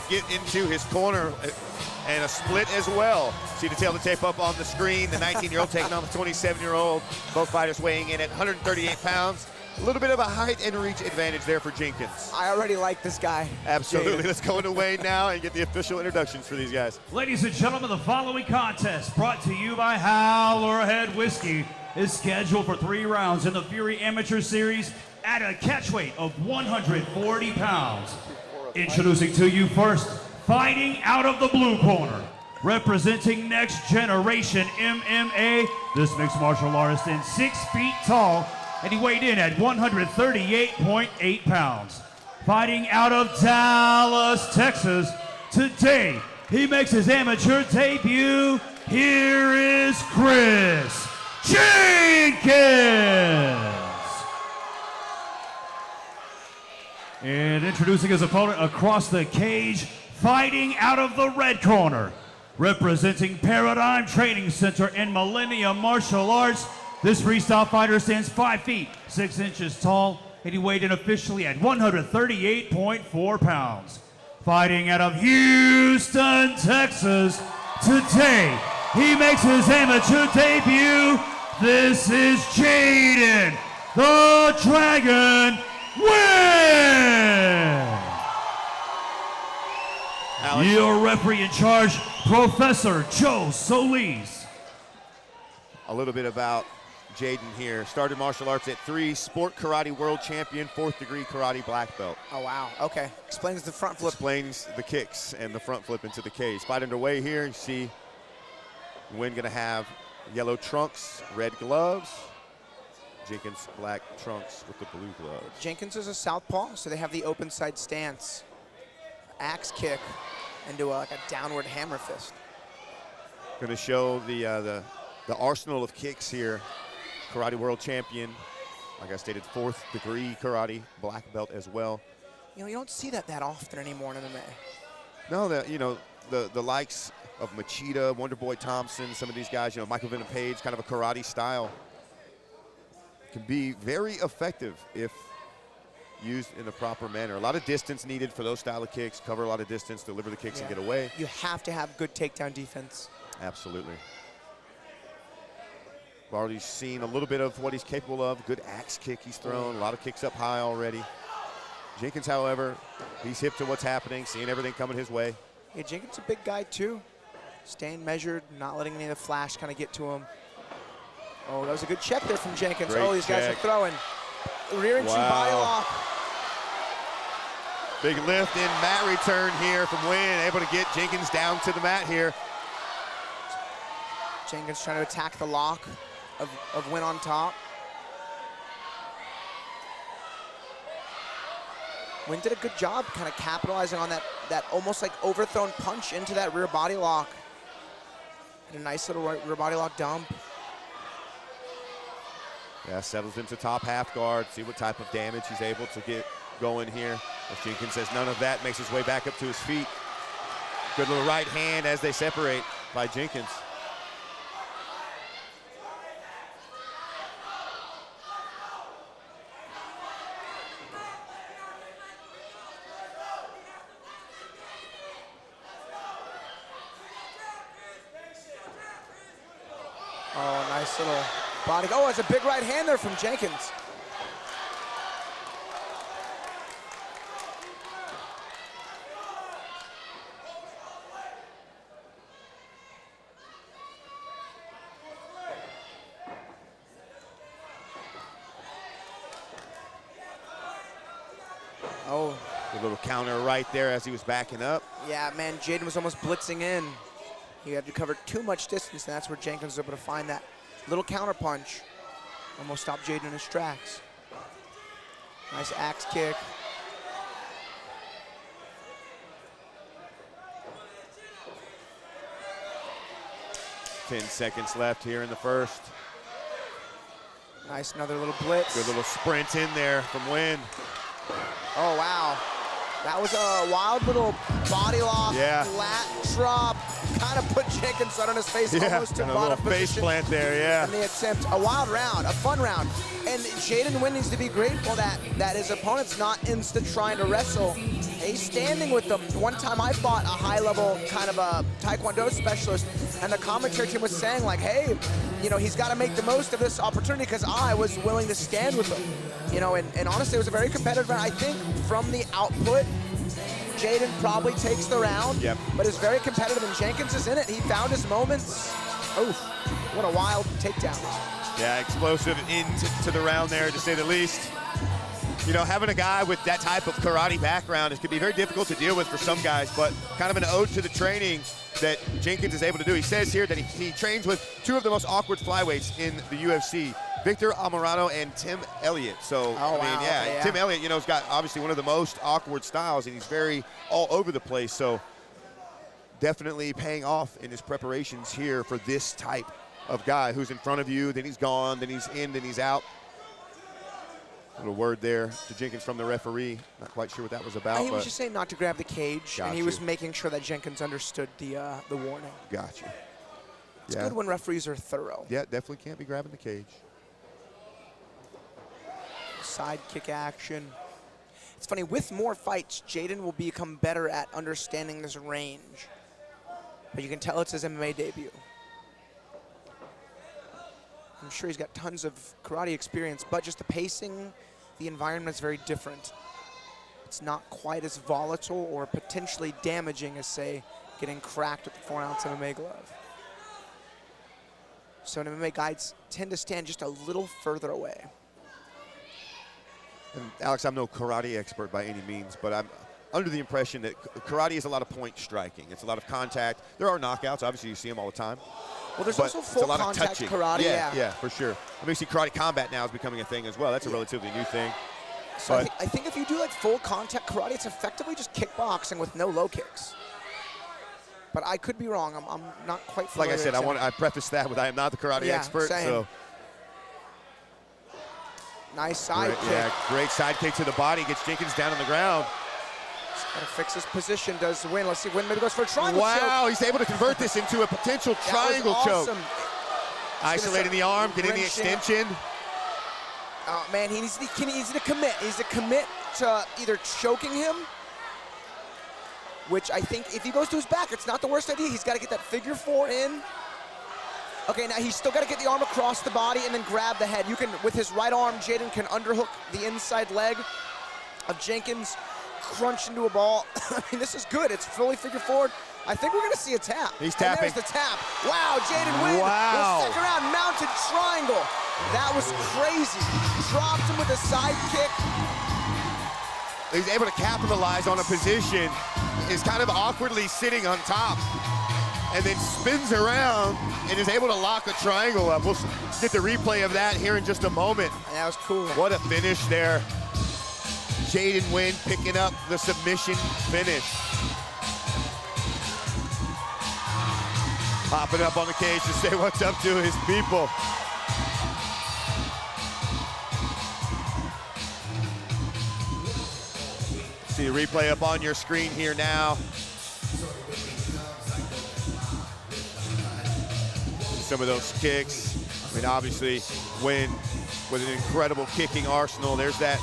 get into his corner and a split as well. See the tail of the tape up on the screen. The 19-year-old taking on the 27-year-old. Both fighters weighing in at 138 pounds. A little bit of a height and reach advantage there for Jenkins. I already like this guy. Absolutely. Jaden. Let's go into Wayne now and get the official introductions for these guys. Ladies and gentlemen, the following contest, brought to you by Howlerhead Whiskey, is scheduled for 3 rounds in the Fury Amateur Series at a catchweight of 140 pounds. Introducing to you first, fighting out of the blue corner, representing Next Generation MMA, this mixed martial artist is 6 feet tall, and he weighed in at 138.8 pounds. Fighting out of Dallas, Texas, today he makes his amateur debut. Here is Chris Jenkins. And introducing his opponent across the cage, fighting out of the red corner, representing Paradigm Training Center and Millennium Martial Arts, this freestyle fighter stands 5 feet, 6 inches tall, and he weighed in officially at 138.4 pounds. Fighting out of Houston, Texas, today he makes his amateur debut. This is Jaden, the Dragon Nguyen. Your referee in charge, Professor Joe Solis. A little bit about Jaden here. Started martial arts at 3, sport karate world champion, 4th degree karate black belt. Oh, wow. Okay. Explains the front flip. Explains the kicks and the front flip into the cage. Fight underway here. You see Nguyen gonna have yellow trunks, red gloves. Jenkins black trunks with the blue gloves. Jenkins is a southpaw, so they have the open side stance. Axe kick into like a downward hammer fist. Gonna show the arsenal of kicks here. Karate world champion, like I stated, 4th degree karate black belt as well. You know, you don't see that often anymore in MMA. No, the likes of Machida, Wonderboy Thompson, some of these guys, you know, Michael Venom Page, kind of a karate style, can be very effective if used in the proper manner. A lot of distance needed for those style of kicks, cover a lot of distance, deliver the kicks and get away. You have to have good takedown defense. Absolutely. We've already seen a little bit of what he's capable of. Good axe kick he's thrown, a lot of kicks up high already. Jenkins, however, he's hip to what's happening, seeing everything coming his way. Yeah, Jenkins is a big guy too. Staying measured, not letting any of the flash kind of get to him. Oh, that was a good check there from Jenkins. Great these guys are throwing. Rear and body lock. Big lift in mat return here from Nguyen, able to get Jenkins down to the mat here. Jenkins trying to attack the lock of Nguyen on top. Nguyen did a good job kind of capitalizing on that almost like overthrown punch into that rear body lock. And a nice little rear body lock dump. Yeah, settles into top half guard, see what type of damage he's able to get going here. As Jenkins says none of that, makes his way back up to his feet. Good little right hand as they separate by Jenkins. Oh, nice little body. Oh, it's a big right hand there from Jenkins. Oh. A little counter right there as he was backing up. Yeah, man, Jaden was almost blitzing in. He had to cover too much distance, and that's where Jenkins was able to find that little counter punch. Almost stopped Jaden in his tracks. Nice axe kick. Ten seconds left here in the first. Nice, another little blitz. Good little sprint in there from Nguyen. Oh, wow. That was a wild little body lock, Yeah. lat drop, kind of put Jenkins on his face, almost to and a bottom little face position. plant there, yeah. And the attempt, a wild round, a fun round. And Jaden Nguyen needs to be grateful that his opponent's not instant trying to wrestle. He's standing with them. One time I fought a high-level kind of a Taekwondo specialist, and the commentary team was saying like, hey, you know, he's got to make the most of this opportunity because I was willing to stand with him. You know, and honestly, it was a very competitive round. I think from the output, Jaden probably takes the round, but it's very competitive, and Jenkins is in it. He found his moments. Oof, what a wild takedown. Yeah, explosive into the round there, to say the least. You know, having a guy with that type of karate background, it can be very difficult to deal with for some guys, but kind of an ode to the training that Jenkins is able to do. He says here that he trains with two of the most awkward flyweights in the UFC, Victor Amorano and Tim Elliott. So, I mean, yeah, Tim Elliott, you know, has got obviously one of the most awkward styles, and he's very all over the place. So, definitely paying off in his preparations here for this type of guy who's in front of you, then he's gone, then he's in, then he's out. A little word there to Jenkins from the referee. Not quite sure what that was about. He was just saying not to grab the cage, and he was making sure that Jenkins understood the warning. Gotcha. It's good when referees are thorough. Yeah, definitely can't be grabbing the cage. Side kick action. It's funny, with more fights, Jaden will become better at understanding this range. But you can tell it's his MMA debut. I'm sure he's got tons of karate experience, but just the pacing, the environment is very different. It's not quite as volatile or potentially damaging as, say, getting cracked with the 4-ounce MMA glove. So MMA guys tend to stand just a little further away. And Alex, I'm no karate expert by any means, but I'm under the impression that karate is a lot of point striking. It's a lot of contact. There are knockouts. Obviously, you see them all the time. Well, there's also full contact karate. Yeah, for sure. I mean, you see karate combat now is becoming a thing as well. That's a relatively new thing. So I think if you do like full contact karate, it's effectively just kickboxing with no low kicks. But I could be wrong. I'm not quite familiar. Like I said, I preface that with I am not the karate expert. Same. So nice side kick. Yeah, great side kick to the body. Gets Jenkins down on the ground. Got to fix his position. Does Nguyen. Let's see. Nguyen maybe goes for a triangle choke. Wow, he's able to convert this into a potential triangle choke. Isolating the arm, getting the extension. Oh man, he needs to commit. He needs to commit to either choking him, which I think if he goes to his back, it's not the worst idea. He's got to get that figure 4 in. Okay, now he's still got to get the arm across the body and then grab the head. You can, with his right arm, Jaden can underhook the inside leg of Jenkins, crunch into a ball. I mean, this is good. It's fully figure 4. I think we're going to see a tap. He's tapping. And there's the tap. Wow, Jaden Nguyen. Wow. The second round mounted triangle. That was crazy. Dropped him with a side kick. He's able to capitalize on a position. Is kind of awkwardly sitting on top. And then spins around and is able to lock a triangle up. We'll get the replay of that here in just a moment. That was cool. What a finish there. Jaden Nguyen picking up the submission finish. Popping up on the cage to say what's up to his people. See the replay up on your screen here now. Some of those kicks. I mean, obviously, Nguyen with an incredible kicking arsenal. There's that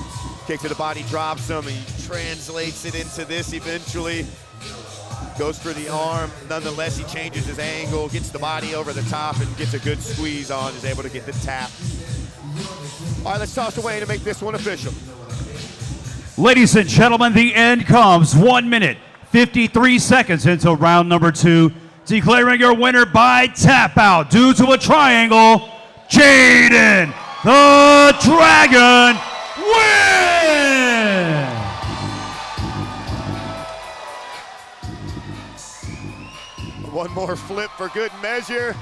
kick to the body, drops him. He translates it into this eventually. Goes for the arm. Nonetheless, he changes his angle, gets the body over the top, and gets a good squeeze on, is able to get the tap. All right, let's toss away to make this one official. Ladies and gentlemen, the end comes. 1 minute, 53 seconds into round number 2. Declaring your winner by tap out due to a triangle, Jaden the Dragon Nguyen! One more flip for good measure.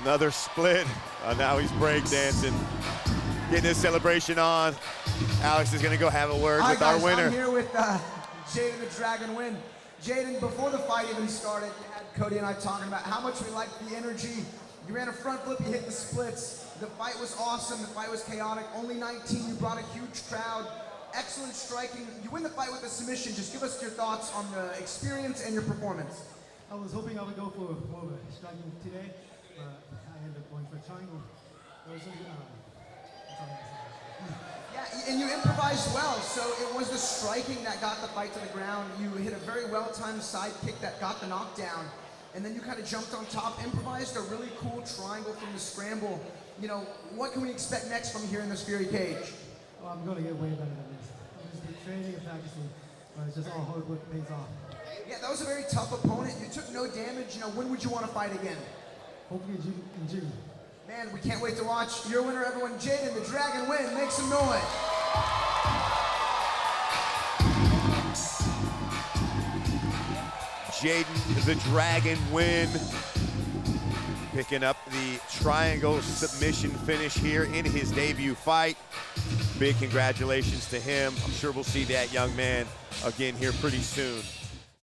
Another split. Now he's breakdancing. Getting his celebration on. Alex is gonna go have a word with our winner. I'm here with Jaden the Dragon Nguyen. Jaden, before the fight even started, you had Cody and I talking about how much we liked the energy. You ran a front flip, you hit the splits. The fight was awesome, the fight was chaotic. Only 19, you brought a huge crowd. excellent striking. You win the fight with a submission. Just give us your thoughts on the experience and your performance. I was hoping I would go for more of a striking today, but I ended up going for a triangle. It was that's all I can say. Yeah, and you improvised well, so it was the striking that got the fight to the ground. You hit a very well-timed side kick that got the knockdown, and then you kind of jumped on top, improvised a really cool triangle from the scramble. You know, what can we expect next from here in this Fury cage? Well, I'm going to get way better than this. I've just been training and practicing, but it's just all hard work pays off. Yeah, that was a very tough opponent. You took no damage. You know, when would you want to fight again? Hopefully in June. Man, we can't wait to watch your winner, everyone. Jaden, the Dragon Nguyen. Make some noise. Jaden, the Dragon Nguyen, picking up the triangle submission finish here in his debut fight. Big congratulations to him. I'm sure we'll see that young man again here pretty soon.